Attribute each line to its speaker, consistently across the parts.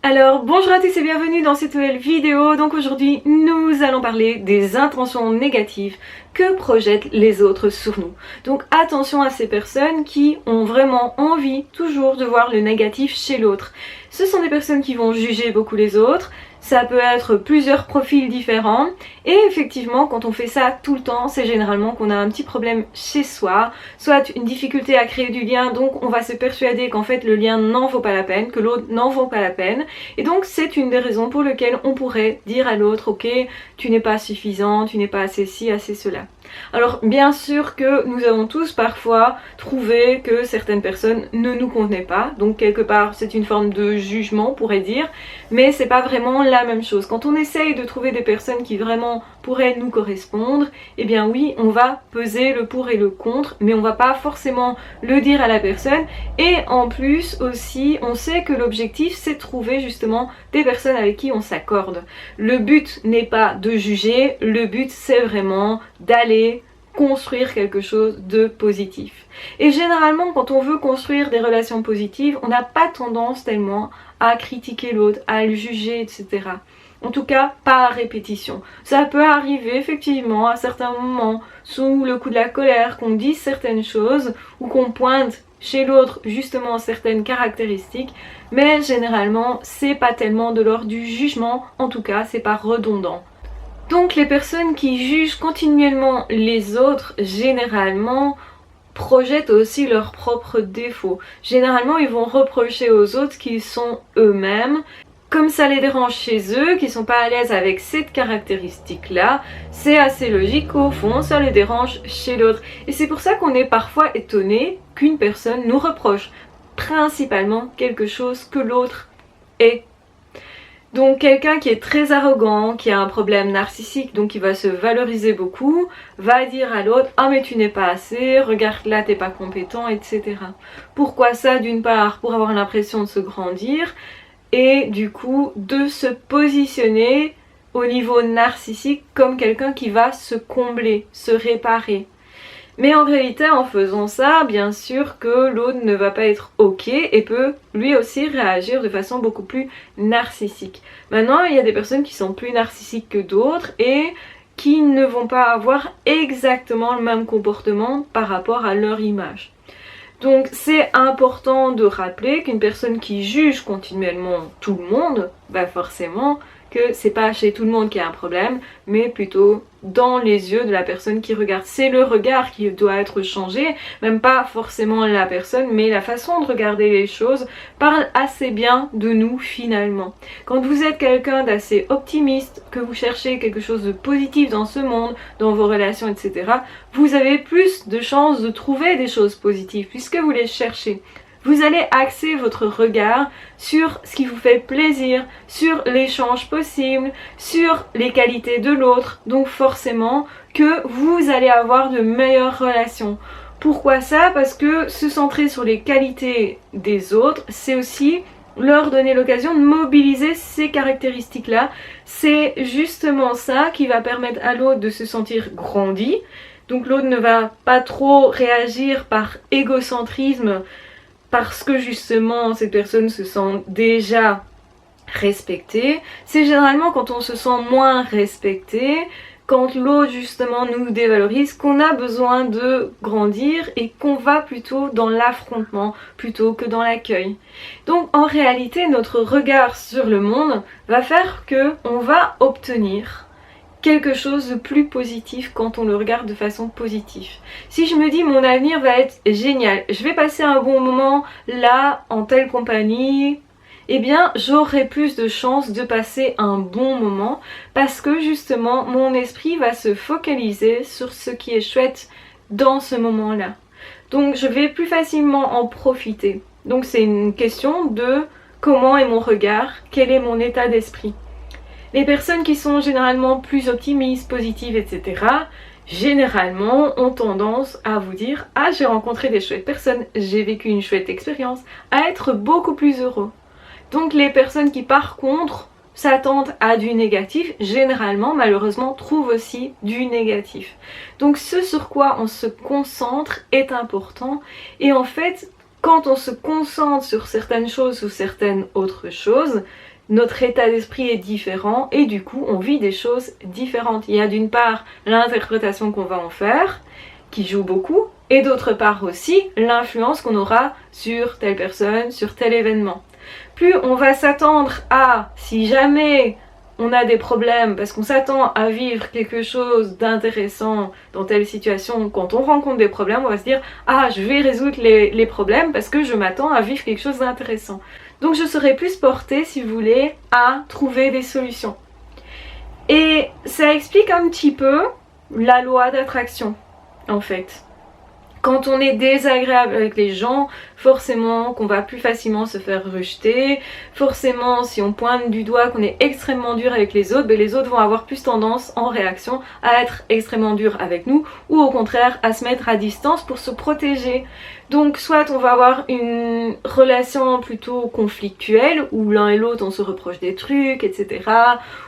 Speaker 1: Alors bonjour à tous et bienvenue dans cette nouvelle vidéo. Donc aujourd'hui nous allons parler des intentions négatives que projettent les autres sur nous. Donc attention à ces personnes qui ont vraiment envie toujours de voir le négatif chez l'autre. Ce sont des personnes qui vont juger beaucoup les autres. Ça peut être plusieurs profils différents et effectivement quand on fait ça tout le temps, c'est généralement qu'on a un petit problème chez soi, soit une difficulté à créer du lien, donc on va se persuader qu'en fait le lien n'en vaut pas la peine, que l'autre n'en vaut pas la peine, et donc c'est une des raisons pour lesquelles on pourrait dire à l'autre ok, tu n'es pas suffisant, tu n'es pas assez ci, assez cela. Alors bien sûr que nous avons tous parfois trouvé que certaines personnes ne nous convenaient pas, donc quelque part c'est une forme de jugement on pourrait dire, mais c'est pas vraiment la même chose. Quand on essaye de trouver des personnes qui vraiment pourraient nous correspondre, eh bien oui, on va peser le pour et le contre, mais on va pas forcément le dire à la personne, et en plus aussi on sait que l'objectif c'est de trouver justement des personnes avec qui on s'accorde. Le but n'est pas de juger, le but c'est vraiment d'aller construire quelque chose de positif. Et généralement quand on veut construire des relations positives, on n'a pas tendance tellement à critiquer l'autre, à le juger, etc. En tout cas, pas à répétition. Ça peut arriver effectivement à certains moments, sous le coup de la colère, qu'on dise certaines choses ou qu'on pointe chez l'autre justement certaines caractéristiques, mais généralement c'est pas tellement de l'ordre du jugement, en tout cas c'est pas redondant. Donc les personnes qui jugent continuellement les autres, généralement, projettent aussi leurs propres défauts. Généralement, ils vont reprocher aux autres qu'ils sont eux-mêmes. Comme ça les dérange chez eux, qu'ils sont pas à l'aise avec cette caractéristique-là, c'est assez logique qu'au fond, ça les dérange chez l'autre. Et c'est pour ça qu'on est parfois étonné qu'une personne nous reproche principalement quelque chose que l'autre est. Donc quelqu'un qui est très arrogant, qui a un problème narcissique, donc qui va se valoriser beaucoup, va dire à l'autre « Ah mais tu n'es pas assez, regarde là t'es pas compétent, etc. » Pourquoi ça? D'une part, pour avoir l'impression de se grandir, et du coup de se positionner au niveau narcissique comme quelqu'un qui va se combler, se réparer. Mais en réalité, en faisant ça, bien sûr que l'autre ne va pas être ok et peut lui aussi réagir de façon beaucoup plus narcissique. Maintenant, il y a des personnes qui sont plus narcissiques que d'autres et qui ne vont pas avoir exactement le même comportement par rapport à leur image. Donc c'est important de rappeler qu'une personne qui juge continuellement tout le monde, bah forcément que c'est pas chez tout le monde qu'il y a un problème, mais plutôt dans les yeux de la personne qui regarde. C'est le regard qui doit être changé, même pas forcément la personne, mais la façon de regarder les choses parle assez bien de nous finalement. Quand vous êtes quelqu'un d'assez optimiste, que vous cherchez quelque chose de positif dans ce monde, dans vos relations, etc., vous avez plus de chances de trouver des choses positives puisque vous les cherchez. Vous allez axer votre regard sur ce qui vous fait plaisir, sur l'échange possible, sur les qualités de l'autre. Donc forcément que vous allez avoir de meilleures relations. Pourquoi ça? Parce que se centrer sur les qualités des autres, c'est aussi leur donner l'occasion de mobiliser ces caractéristiques-là. C'est justement ça qui va permettre à l'autre de se sentir grandi. Donc l'autre ne va pas trop réagir par égocentrisme, parce que justement cette personne se sent déjà respectée. C'est généralement quand on se sent moins respecté, quand l'autre justement nous dévalorise, qu'on a besoin de grandir et qu'on va plutôt dans l'affrontement plutôt que dans l'accueil. Donc en réalité notre regard sur le monde va faire que on va obtenir quelque chose de plus positif quand on le regarde de façon positive. Si je me dis mon avenir va être génial, je vais passer un bon moment là en telle compagnie, eh bien j'aurai plus de chances de passer un bon moment parce que justement mon esprit va se focaliser sur ce qui est chouette dans ce moment-là. Donc je vais plus facilement en profiter. Donc c'est une question de comment est mon regard, quel est mon état d'esprit. Les personnes qui sont généralement plus optimistes, positives, etc., généralement ont tendance à vous dire « Ah, j'ai rencontré des chouettes personnes, j'ai vécu une chouette expérience », à être beaucoup plus heureux. Donc les personnes qui par contre s'attendent à du négatif, généralement, malheureusement, trouvent aussi du négatif. Donc ce sur quoi on se concentre est important et en fait, quand on se concentre sur certaines choses ou certaines autres choses, notre état d'esprit est différent et du coup on vit des choses différentes. Il y a d'une part l'interprétation qu'on va en faire, qui joue beaucoup, et d'autre part aussi l'influence qu'on aura sur telle personne, sur tel événement. Plus on va s'attendre à, si jamais on a des problèmes, parce qu'on s'attend à vivre quelque chose d'intéressant dans telle situation, quand on rencontre des problèmes, on va se dire « Ah, je vais résoudre les problèmes parce que je m'attends à vivre quelque chose d'intéressant. » Donc je serai plus portée, si vous voulez, à trouver des solutions. Et ça explique un petit peu la loi d'attraction, en fait. Quand on est désagréable avec les gens, forcément qu'on va plus facilement se faire rejeter, forcément si on pointe du doigt qu'on est extrêmement dur avec les autres, ben les autres vont avoir plus tendance en réaction à être extrêmement durs avec nous ou au contraire à se mettre à distance pour se protéger. Donc soit on va avoir une relation plutôt conflictuelle où l'un et l'autre on se reproche des trucs, etc.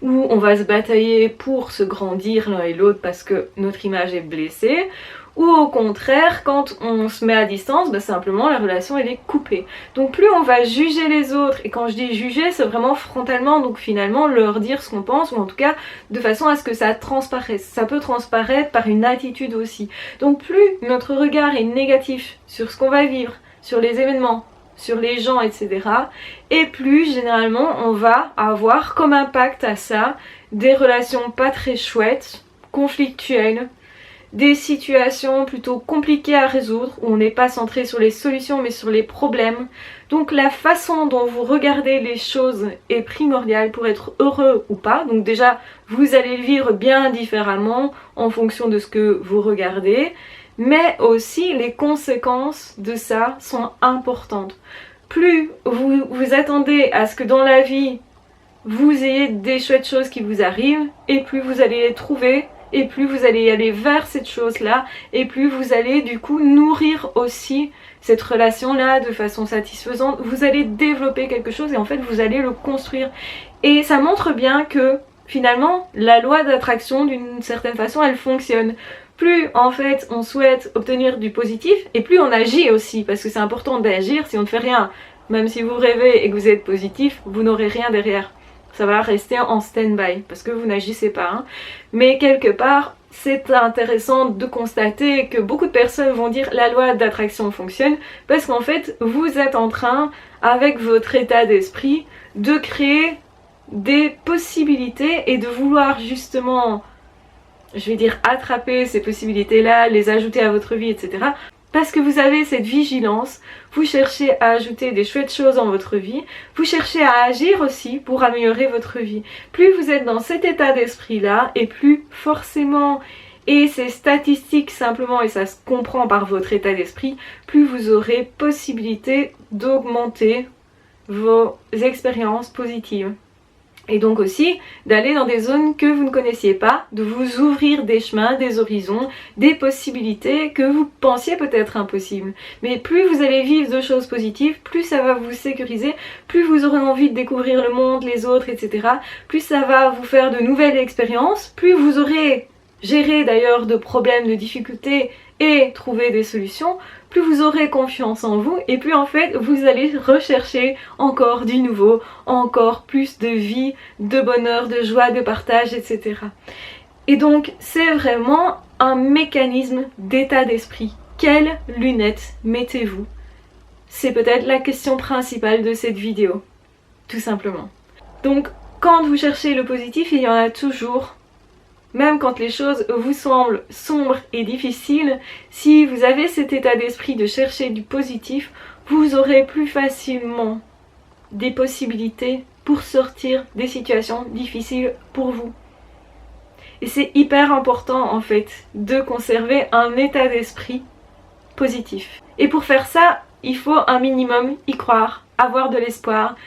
Speaker 1: Où on va se batailler pour se grandir l'un et l'autre parce que notre image est blessée. Ou au contraire, quand on se met à distance, bah simplement la relation elle est coupée. Donc plus on va juger les autres, et quand je dis juger, c'est vraiment frontalement, donc finalement leur dire ce qu'on pense, ou en tout cas de façon à ce que ça transparaisse. Ça peut transparaître par une attitude aussi. Donc plus notre regard est négatif sur ce qu'on va vivre, sur les événements, sur les gens, etc. et plus généralement on va avoir comme impact à ça des relations pas très chouettes, conflictuelles, des situations plutôt compliquées à résoudre, où on n'est pas centré sur les solutions mais sur les problèmes. Donc la façon dont vous regardez les choses est primordiale pour être heureux ou pas. Donc déjà, vous allez le vivre bien différemment en fonction de ce que vous regardez, mais aussi les conséquences de ça sont importantes. Plus vous vous attendez à ce que dans la vie, vous ayez des chouettes choses qui vous arrivent, et plus vous allez les trouver, et plus vous allez aller vers cette chose-là, et plus vous allez du coup nourrir aussi cette relation-là de façon satisfaisante. Vous allez développer quelque chose et en fait vous allez le construire. Et ça montre bien que finalement la loi d'attraction d'une certaine façon elle fonctionne. Plus en fait on souhaite obtenir du positif et plus on agit aussi, parce que c'est important d'agir. Si on ne fait rien, même si vous rêvez et que vous êtes positif, vous n'aurez rien derrière. Ça va rester en stand-by parce que vous n'agissez pas. Hein. Mais quelque part, c'est intéressant de constater que beaucoup de personnes vont dire la loi d'attraction fonctionne parce qu'en fait, vous êtes en train, avec votre état d'esprit, de créer des possibilités et de vouloir justement, je vais dire, attraper ces possibilités-là, les ajouter à votre vie, etc. Parce que vous avez cette vigilance, vous cherchez à ajouter des chouettes choses dans votre vie, vous cherchez à agir aussi pour améliorer votre vie. Plus vous êtes dans cet état d'esprit-là, et plus forcément, et c'est statistique simplement, et ça se comprend par votre état d'esprit, plus vous aurez possibilité d'augmenter vos expériences positives. Et donc aussi d'aller dans des zones que vous ne connaissiez pas, de vous ouvrir des chemins, des horizons, des possibilités que vous pensiez peut-être impossibles. Mais plus vous allez vivre de choses positives, plus ça va vous sécuriser, plus vous aurez envie de découvrir le monde, les autres, etc. Plus ça va vous faire de nouvelles expériences, plus vous aurez géré d'ailleurs de problèmes, de difficultés et trouvé des solutions, plus vous aurez confiance en vous et plus en fait vous allez rechercher encore du nouveau, encore plus de vie, de bonheur, de joie, de partage, etc. Et donc c'est vraiment un mécanisme d'état d'esprit. Quelles lunettes mettez-vous? C'est peut-être la question principale de cette vidéo, tout simplement. Donc quand vous cherchez le positif, il y en a toujours. Même quand les choses vous semblent sombres et difficiles, si vous avez cet état d'esprit de chercher du positif, vous aurez plus facilement des possibilités pour sortir des situations difficiles pour vous. Et c'est hyper important en fait de conserver un état d'esprit positif. Et pour faire ça, il faut un minimum y croire, avoir de l'espoir,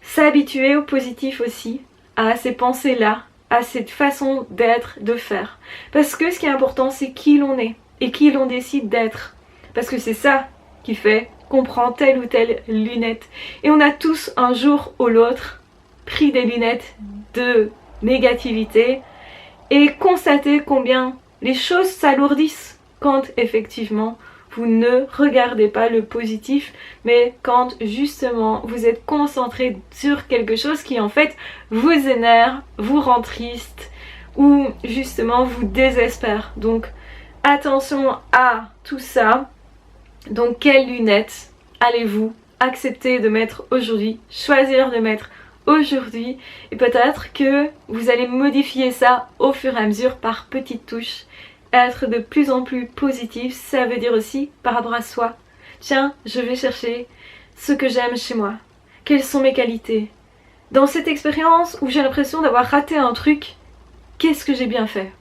Speaker 1: s'habituer au positif aussi, à ces pensées-là, à cette façon d'être, de faire. Parce que ce qui est important, c'est qui l'on est et qui l'on décide d'être. Parce que c'est ça qui fait qu'on prend telle ou telle lunette. Et on a tous un jour ou l'autre pris des lunettes de négativité et constaté combien les choses s'alourdissent quand effectivement vous ne regardez pas le positif, mais quand justement vous êtes concentré sur quelque chose qui en fait vous énerve, vous rend triste ou justement vous désespère. Donc attention à tout ça. Donc quelles lunettes allez-vous accepter de mettre aujourd'hui, choisir de mettre aujourd'hui, et peut-être que vous allez modifier ça au fur et à mesure par petites touches. Être de plus en plus positif, ça veut dire aussi par rapport à soi. Tiens, je vais chercher ce que j'aime chez moi. Quelles sont mes qualités? Dans cette expérience où j'ai l'impression d'avoir raté un truc, qu'est-ce que j'ai bien fait?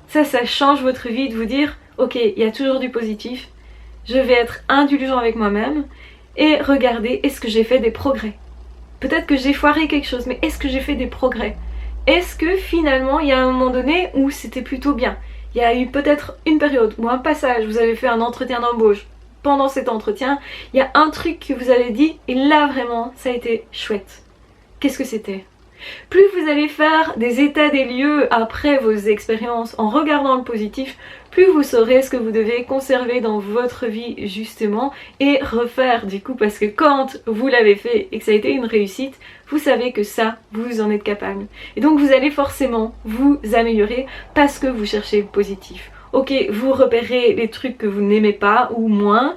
Speaker 1: Ça change votre vie de vous dire, ok, il y a toujours du positif, je vais être indulgent avec moi-même et regarder, est-ce que j'ai fait des progrès? Peut-être que j'ai foiré quelque chose, mais est-ce que j'ai fait des progrès? Est-ce que finalement, il y a un moment donné où c'était plutôt bien? Il y a eu peut-être une période ou un passage, vous avez fait un entretien d'embauche. Pendant cet entretien, il y a un truc que vous avez dit et là vraiment, ça a été chouette. Qu'est-ce que c'était? Plus vous allez faire des états des lieux après vos expériences en regardant le positif, plus vous saurez ce que vous devez conserver dans votre vie justement et refaire du coup, parce que quand vous l'avez fait et que ça a été une réussite, vous savez que ça, vous en êtes capable. Et donc vous allez forcément vous améliorer parce que vous cherchez le positif. Ok, vous repérez les trucs que vous n'aimez pas ou moins,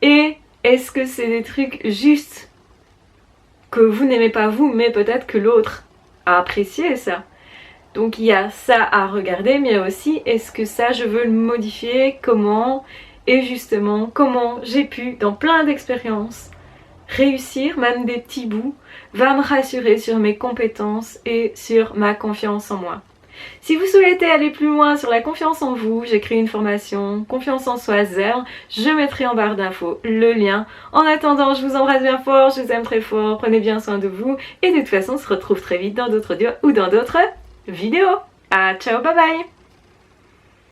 Speaker 1: et est-ce que c'est des trucs juste que vous n'aimez pas vous, mais peut-être que l'autre a apprécié ça? Donc il y a ça à regarder, mais il y a aussi, est-ce que ça je veux le modifier, comment, et justement comment j'ai pu dans plein d'expériences réussir, même des petits bouts, va me rassurer sur mes compétences et sur ma confiance en moi. Si vous souhaitez aller plus loin sur la confiance en vous, j'ai créé une formation Confiance en soi 0, je mettrai en barre d'infos le lien. En attendant, je vous embrasse bien fort, je vous aime très fort, prenez bien soin de vous et de toute façon on se retrouve très vite dans d'autres audios ou dans d'autres vidéos. Ah, ciao, bye bye!